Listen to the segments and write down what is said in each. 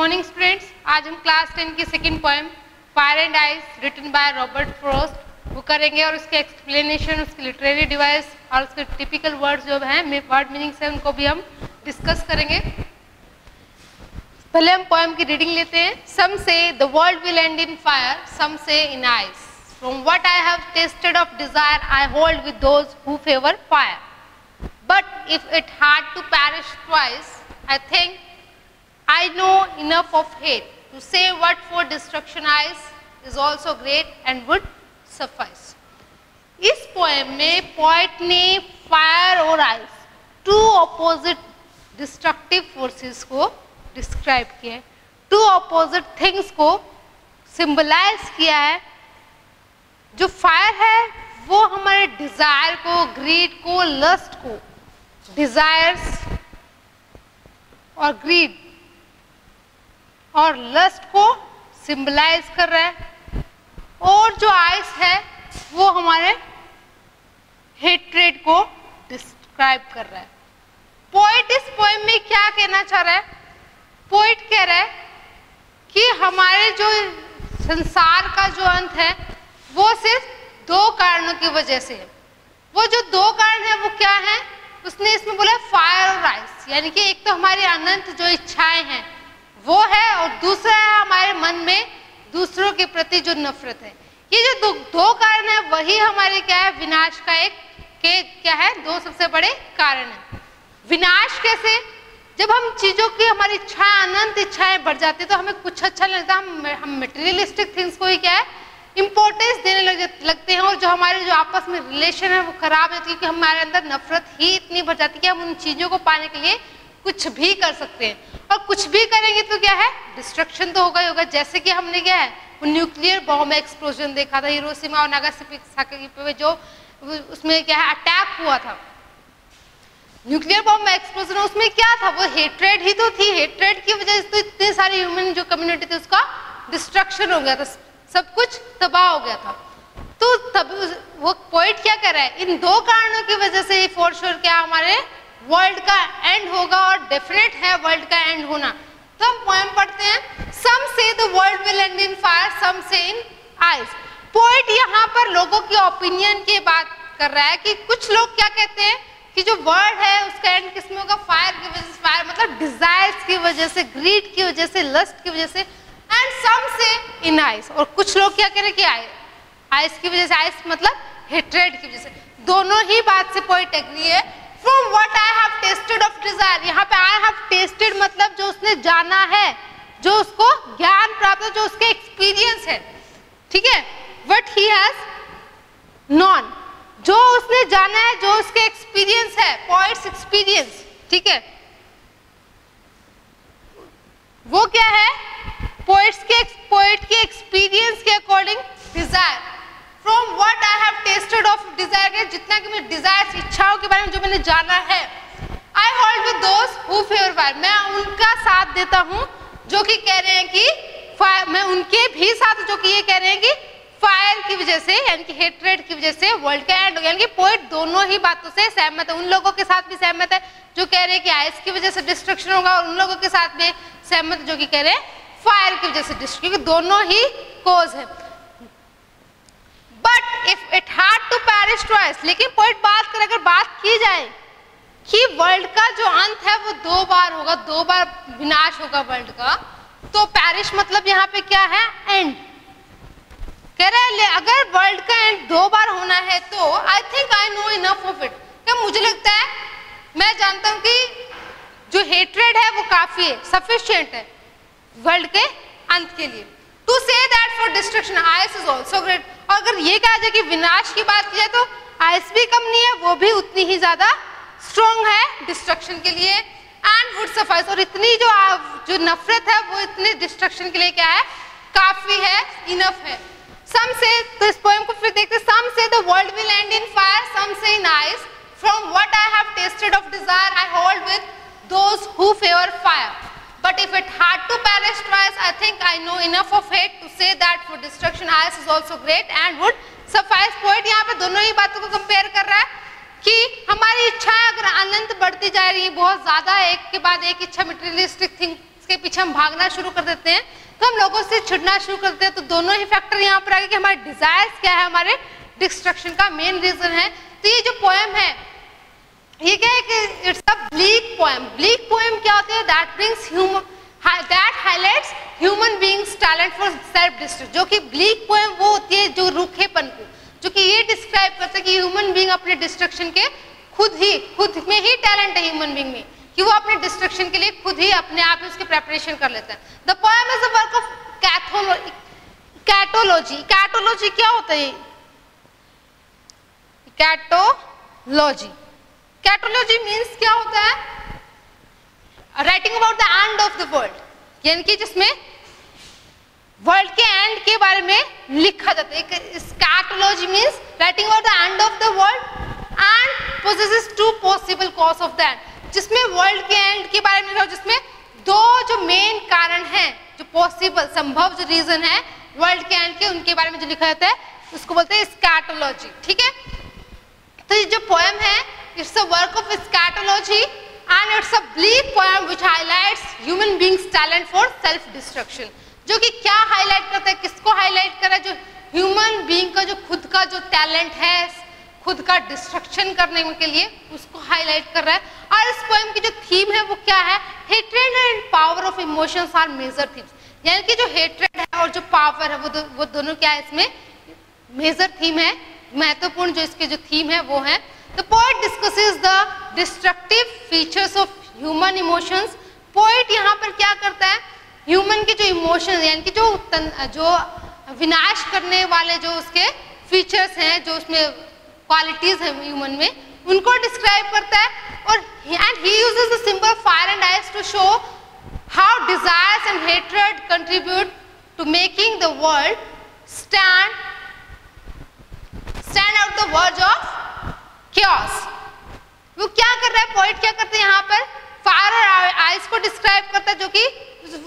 Morning students, आज हम class 10 की second poem fire and ice written by Robert Frost वो करेंगे और उसके एक्सप्लेनेशन, उसकी लिटरेरी डिवाइस और उसके टिपिकल वर्ड्स जो हैं, वर्ड मीनिंग्स हैं, उनको भी हम डिस्कस करेंगे। पहले हम पोएम की रीडिंग लेते हैं। Some say the world will end in fire, some say in ice. From what I have tasted of desire I hold with those who favour fire, but if it had to perish twice, I think I know enough of hate to say what for destruction eyes is also great and would suffice. इस poem में poet ने fire और ice, two opposite destructive forces को describe किया है, two opposite things को symbolise किया है। जो फायर है वो हमारे डिजायर को, ग्रीड को, लस्ट को, डिजायर्स और ग्रीड और लस्ट को सिंबलाइज कर रहा है, और जो आइस है वो हमारे हेट्रेड को डिस्क्राइब कर रहा है। पोएट इस पोएम में क्या कहना चाह रहा है? पोएट कह रहा है कि हमारे जो संसार का जो अंत है वो सिर्फ दो कारणों की वजह से है। वो जो दो कारण है वो क्या है? उसने इसमें बोला फायर और आइस, यानी कि एक तो हमारी अनंत जो इच्छाएं हैं वो है, और दूसरा है हमारे मन में दूसरों के प्रति जो नफरत है। ये जो दो कारण है वही हमारे क्या है, विनाश का क्या है, दो सबसे बड़े कारण है। विनाश कैसे? जब हम चीजों की, हमारी इच्छाएं, अनंत इच्छाएं बढ़ जाती है तो हमें कुछ अच्छा नहीं लगता, हम मटेरियलिस्टिक थिंग्स को ही क्या है, इंपॉर्टेंस देने लगते हैं, और जो हमारे जो आपस में रिलेशन है वो खराब है, क्योंकि हमारे अंदर नफरत ही इतनी बढ़ जाती है कि हम उन चीजों को पाने के लिए कुछ भी कर सकते हैं, और कुछ भी करेंगे तो क्या है, डिस्ट्रक्शन तो होगा ही होगा। जैसे कि हमने क्या है, वो न्यूक्लियर बॉम्ब एक्सप्लोजन देखा था हिरोशिमा और नागासाकी पे, जो उसमें क्या है अटैक हुआ था, न्यूक्लियर बॉम्ब एक्सप्लोजन, उसमें क्या था, वो हेट्रेड ही तो थी। हेट्रेड की वजह से तो इतनी सारी ह्यूमन जो कम्युनिटी थी उसका डिस्ट्रक्शन हो गया था, सब कुछ तबाह हो गया था। तो तब वो पोएट क्या कर रहा है, इन दो कारणों की वजह से ही फॉर श्योर क्या हमारे वर्ल्ड का एंड होगा, और डेफिनेट है वर्ल्ड का एंड होना। तो हम पोएम पढ़ते हैं। Some say the world will end in fire, some say in ice. Poet यहाँ पर लोगों की ओपिनियन की बात कर रहा है कि कुछ लोग क्या कहते हैं कि जो वर्ल्ड है उसका एंड किसमें होगा, फायर की वजह से। फायर मतलब डिजायर्स की वजह से, ग्रीड की वजह से, लस्ट की वजह से, and some say in ice. और कुछ लोग क्या कह रहे हैं कि आइस की वजह से, आइस मतलब हेट्रेड की वजह से। दोनों ही बात से पोएट एग्री है। From what I have tasted of desire, यहाँ पे I have tasted मतलब जो उसने जाना है, जो उसको ज्ञान प्राप्त है, जो उसके एक्सपीरियंस है, ठीक है। What he has known, जो उसने जाना है, जो उसके एक्सपीरियंस है, पोएट्स एक्सपीरियंस, ठीक है। वो क्या है, पोएट के एक्सपीरियंस के according desire. From what I have tasted of desire, के जितना कि मैं डिजायर्स, इच्छाओं के बारे में जो मैंने जाना है, I hold with those who favor fire, मैं उनका साथ देता हूँ जो कि कह रहे हैं कि फायर, मैं उनके भी साथ जो कि ये कह रहे हैं कि फायर की वजह से, यानी कि हेट्रेड की वजह से वर्ल्ड का एंड हो गया। यानी कि पोएट दोनों ही बातों से सहमत है। उन लोगों के साथ भी सहमत है जो कह रहे हैं कि आइस की वजह से डिस्ट्रक्शन होगा, और उन लोगों के साथ भी सहमत जो कि कह रहे हैं फायर की वजह से डिस्ट्रक्शन, क्योंकि दोनों ही कोज है। But if it had to perish twice, लेकिन पोएट बात करे, अगर बात की जाए कि वर्ल्ड का जो अंत है वो दो बार होगा, दो बार विनाश होगा वर्ल्ड का, तो perish मतलब यहाँ पे क्या है, एंड। कह रहे हैं अगर वर्ल्ड का एंड दो बार होना है तो I think I know enough of it, क्या मुझे लगता है, मैं जानता हूँ कि जो हेट्रेड है वो काफी है, सफिशिएंट है वर्ल्ड के अंत के लिए। To say that for destruction ice is also great. और अगर ये कहा जाए कि विनाश की बात की जाए तो आइस भी कम नहीं है, वो भी उतनी ही ज्यादा स्ट्रॉन्ग है डिस्ट्रक्शन के लिए, एंड वुड सफाइस। और इतनी जो नफरत है वो इतने डिस्ट्रक्शन के लिए क्या है, काफी है, इनफ है। सम से, तो इस पोएम को फिर देखते हैं। Some say the world will end in fire, some say in ice. From what I have tasted of desire I hold with those who favour fire, but if it had to perish twice, I think I know enough of it to say that for destruction ice is also great and would suffice. Poet यहाँ पे दोनों ही बातों को compare कर रहा है कि हमारी इच्छाएं अगर अनंत बढ़ती जा रही है, बहुत ज्यादा, एक के बाद एक इच्छा मटेरियलिस्टिक थिंग इसके पीछे हम भागना शुरू कर देते हैं, तो हम लोगों से छिड़ना शुरू कर देते हैं। तो दोनों ही फैक्टर यहाँ पर आ गए कि हमारे डिजायर्स क्या है, हमारे डिस्ट्रक्शन का मेन रीजन है। तो ये जो पोएम है ये क्या है कि it's a bleak poem. Bleak poem क्या होती है? That brings that highlights human beings talent for self destruction. जो कि ब्लीक पोएम वो होती है जो रूखेपन को, जो कि ये डिस्क्राइब करता है कि ह्यूमन बीइंग अपने डिस्ट्रक्शन के खुद में ही टैलेंट है ह्यूमन बीइंग में, कि वो अपने डिस्ट्रक्शन के लिए खुद ही अपने आप ही उसकी प्रेपरेशन कर लेता है। The poem is a work of eschatology. Eschatology क्या होता है? कैटोलॉजी, कैटोलॉजी मीन्स क्या होता है? Writing about the end of the world, यानी कि जिसमें वर्ल्ड के एंड के बारे में लिखा जाता है। Eschatology means writing about the end of the world and possesses two possible cause of that, जिसमें वर्ल्ड के एंड के बारे में लिखा, जिसमें दो जो मेन कारण हैं, जो पॉसिबल संभव जो रीजन है वर्ल्ड के एंड के, उनके बारे में जो लिखा जाता है उसको बोलते हैं स्कैटोलॉजी। ठीक है, तो ये जो पोएम है it's a work of eschatology and it's a bleak poem which highlights human beings talent for self destruction. जो कि क्या हाईलाइट करता है, किसको हाईलाइट कर रहा है? जो ह्यूमन बीइंग का जो खुद का जो टैलेंट है खुद का डिस्ट्रक्शन करने के लिए, उसको हाईलाइट कर रहा है। और इस पोएम की जो थीम है वो क्या है? Hatred and power of emotions are major themes, यानी कि जो हेट्रेड है और जो पावर है वो दोनों क्या है, इसमें मेजर थीम है, महत्वपूर्ण जो इसके जो थीम है वो है। The poet discusses the destructive features of human emotions. Poet यहाँ पर क्या करता है? ह्यूमन के जो इमोशन यानी कि जो विनाश करने वाले जो उसके फीचर्स हैं, जो उसमें क्वालिटीज हैं ह्यूमन में, उनको डिस्क्राइब करता है। और and he uses the symbol fire and ice to show how desires and hatred contribute to making the world stand out the verge of chaos। वो क्या कर रहा है? पोएट क्या करते हैं यहाँ पर? फायर और आइस को डिस्क्राइब करता है, जो कि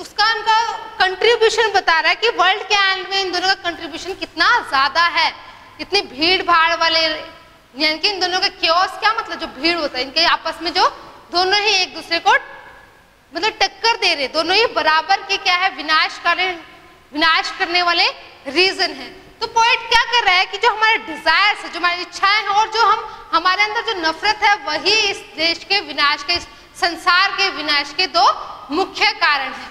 उसका उनका कंट्रीब्यूशन बता रहा है कि वर्ल्ड के एंड में इन दोनों का कंट्रीब्यूशन कितना ज्यादा है। इतनी भीड़ भाड़ वाले, यानी कि इन दोनों का क्योस क्या मतलब? जो भीड़ होता है इनके आपस में, जो दोनों ही एक दूसरे को मतलब टक्कर दे रहे, दोनों ही बराबर के क्या है? विनाश करने वाले रीजन है। तो पोएट क्या कर रहा है कि जो हमारे डिजायर्स है, जो हमारी इच्छाएं हैं और जो हमारे अंदर जो नफरत है, वही इस देश के विनाश के, इस संसार के विनाश के दो मुख्य कारण है।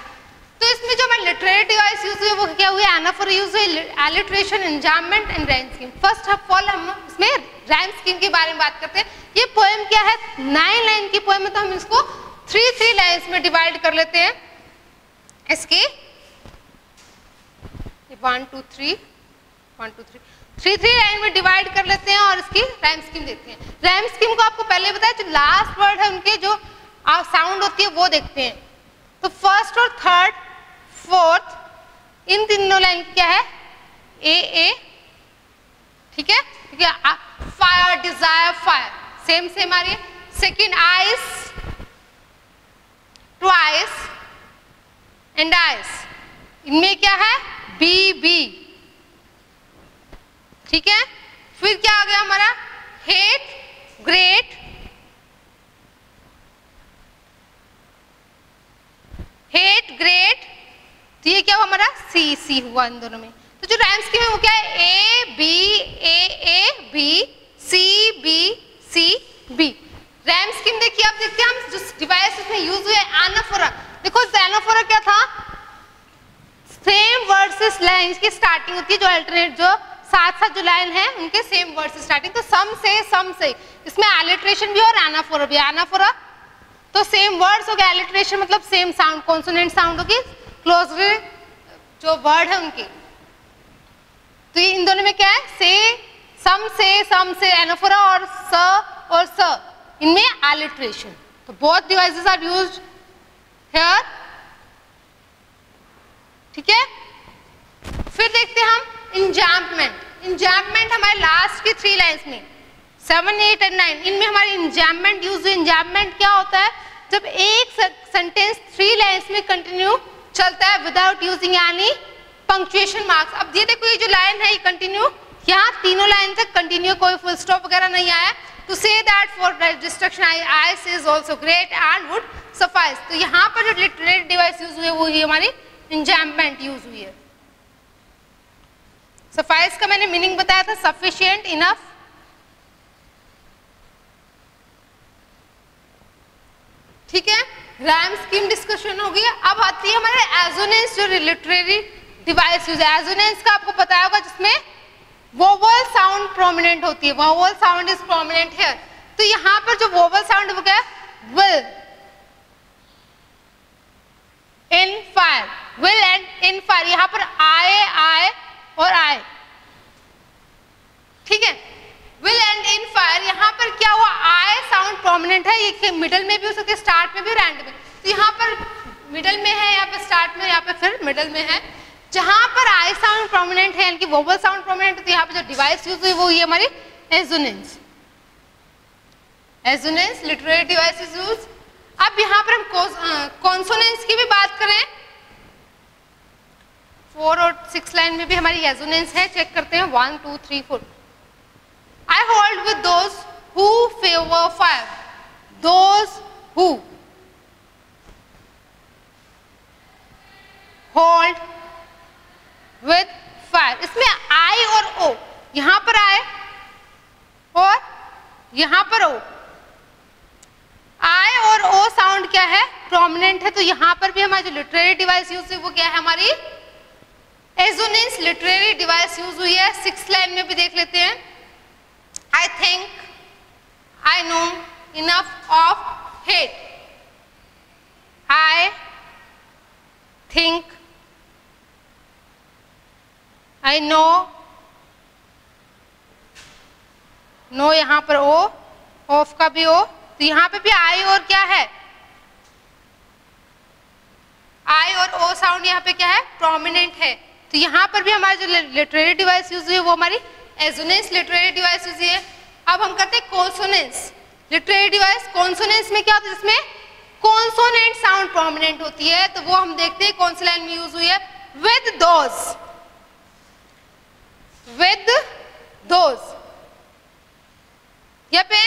तो इसमें जो हमारे लिटरेरी डिवाइस यूज हुए वो क्या हुए? एनाफोरा यूज हुए, alliteration, enjambment and rhyme scheme. First of all हम इसमें राइम स्कीम के बारे में बात करते हैं। ये पोएम क्या है? 9 लाइन की पोएम है, तो हम इसको 3 लाइन्स में डिवाइड कर लेते हैं। इसके 1 2 3 3 लाइन में डिवाइड कर लेते हैं और इसकी राइम स्कीम देखते हैं। राइम स्कीम को आपको पहले बताया, जो लास्ट वर्ड है उनके जो साउंड होती है वो देखते हैं। तो फर्स्ट और थर्ड, फोर्थ, इन तीनों लाइन क्या है? ए। ठीक है, फायर, डिजायर, फायर, सेम आ रही है। Second ice, twice and ice, इनमें क्या है? बी। ठीक है, फिर क्या आ गया हमारा? हेट, ग्रेट, तो ये क्या हुआ हमारा? सी हुआ इन दोनों में। तो जो राइम स्कीम है वो क्या है? A B C B. Rhyme scheme देखिए, आप देखते हैं हम जो डिवाइस इसमें यूज हुए एनाफोरा। देखो एनाफोरा क्या था? सेम वर्ड से लाइन की स्टार्टिंग होती है, जो अल्टरनेट, जो साथ जो लाइन है उनके सेम वर्ड से स्टार्टिंग। तो सम से इसमें एलिट्रेशन भी और एनाफोरा भी। एनाफोरा तो सेम वर्ड्स हो गया, एलिट्रेशन मतलब सेम साउंड, कॉन्सोनेंट साउंड होगी क्लोजली जो वर्ड है उनकी। तो ये इन दोनों में क्या है? सम से एनाफोरा और स इनमें एलिट्रेशन। तो both devices are used here. ठीक है, फिर देखते हैं हम इंजैम्पमेंट हमारे लास्ट की 3 लाइन्स में 7 8 और 9, इनमें हमारी इंजैम्पमेंट यूज हुई। इंजैम्पमेंट क्या होता है? जब एक सेंटेंस 3 लाइन्स में कंटिन्यू चलता है without using any punctuation marks. अब ये देखो, ये जो लाइन है ये कंटिन्यू, यहाँ तीनों लाइन तक कंटिन्यू, कोई फुल स्टॉप वगैरह नहीं आया। To say that for destruction ice is also great and would suffice. तो यहाँ पर जो लिटरेरी डिवाइस यूज हुई है वो ही हमारी इंजैम्पमेंट यूज हुई है। सफाइस का मैंने मीनिंग बताया था, सफिशिएंट, इनफ। ठीक है, राइम स्कीम डिस्कशन हो गया। अब आती है हमारे एजोनेंस, जो लिटरेरी डिवाइस यूज है। एजोनेंस का आपको पता होगा जिसमें वोवल साउंड प्रोमिनेंट होती है, vowel sound is prominent here. तो यहां पर जो वोवल साउंड हो गया will, in fire, will end in fire, यहां पर आए और आए। ठीक है, विल एंड इन फायर, यहां पर क्या हुआ, आए साउंड प्रोमिनेंट है, ये मिडल में भी हो सकती है, स्टार्ट में भी और एंड में। तो यहाँ पर मिडल में है, यहाँ पे स्टार्ट में, यहाँ पे फिर मिडल में है। जहां पर आई साउंड प्रोमिनेंट है यानी कि वोवल साउंड प्रोमिनेंट है, तो यहाँ पे जो डिवाइस यूज हुई वो ये हमारी assonance. Assonance literary device is use. अब यहाँ पर हम कॉन्सोनेंस की भी बात करें, 4 और 6 लाइन में भी हमारी एजोनेंस है, चेक करते हैं 1 2 3 4। I hold with those who favor fire, those who hold with fire। इसमें I और O, यहां पर I और यहां पर O, I और O साउंड क्या है, प्रोमिनेंट है। तो यहां पर भी हमारी जो लिटरेरी डिवाइस यूज हुई वो क्या है, हमारी एजोनेंस लिटरेरी डिवाइस यूज हुई है। 6 लाइन में भी देख लेते हैं। I think I know enough of hate. I think I know, no यहां पर ओ, ऑफ का भी ओ, तो यहां पे भी आई और क्या है, आई और ओ साउंड यहाँ पे क्या है, प्रोमिनेंट है। तो यहाँ पर भी हमारी जो लिटरेरी डिवाइस यूज हुई है वो हमारी एजोनेंस लिटरेरी डिवाइस यूज हुई है। अब हम करते हैं कॉन्सोनेंस लिटरेरी डिवाइस। कॉन्सोनेंस में क्या होता है, जिसमें कॉन्सोनेंट साउंड प्रोमिनेंट होती है, तो वो हम देखते हैं कौन सी लाइन में यूज हुई है, विद दोज, विद दोज। यहाँ पे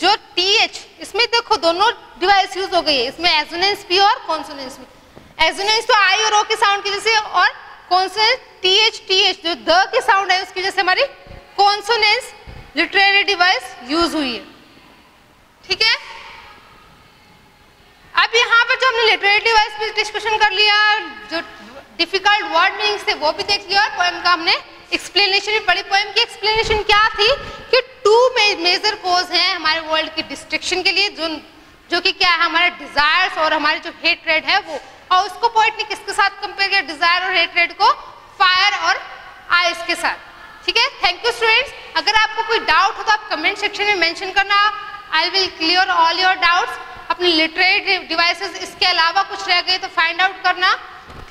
जो TH, इसमें देखो दोनों डिवाइस यूज हो गई है, इसमें एजोनेंस भी और कॉन्सोनेंस भी। एजोनेंस तो आई और ओ के साउंड की वजह से, और कॉन्सोनेंस TH जो द के साउंड है उसकी वजह से हमारी कॉन्सोनेंस लिटरेरी डिवाइस यूज हुई है। ठीक है, अब यहाँ पर जो हमने लिटरेरी डिवाइस पे डिस्कशन कर लिया, जो डिफिकल्ट वर्ड मीनिंग्स थे वो भी देख लिया, और पोएम का हमने एक्सप्लेनेशन भी पढ़ी। पोएम की एक्सप्लेनेशन क्या थी कि 2 मेजर कोज हैं हमारे वर्ल्ड की डिस्ट्रक्शन के लिए, जो कि क्या है, हमारे डिजायर्स और हमारे जो हेट्रेड है वो। और उसको पोएट ने किसके साथ कंपेयर किया, डिजायर और हेट्रेड को फायर और आइस के साथ। ठीक है, थैंक यू स्टूडेंट्स। अगर आपको कोई डाउट हो तो आप कमेंट सेक्शन में मेंशन करना, I will clear all your doubts. अपने लिटरेरी डिवाइसेस इसके अलावा कुछ रह गए तो फाइंड आउट करना।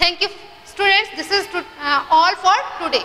Thank you students, this is all for today.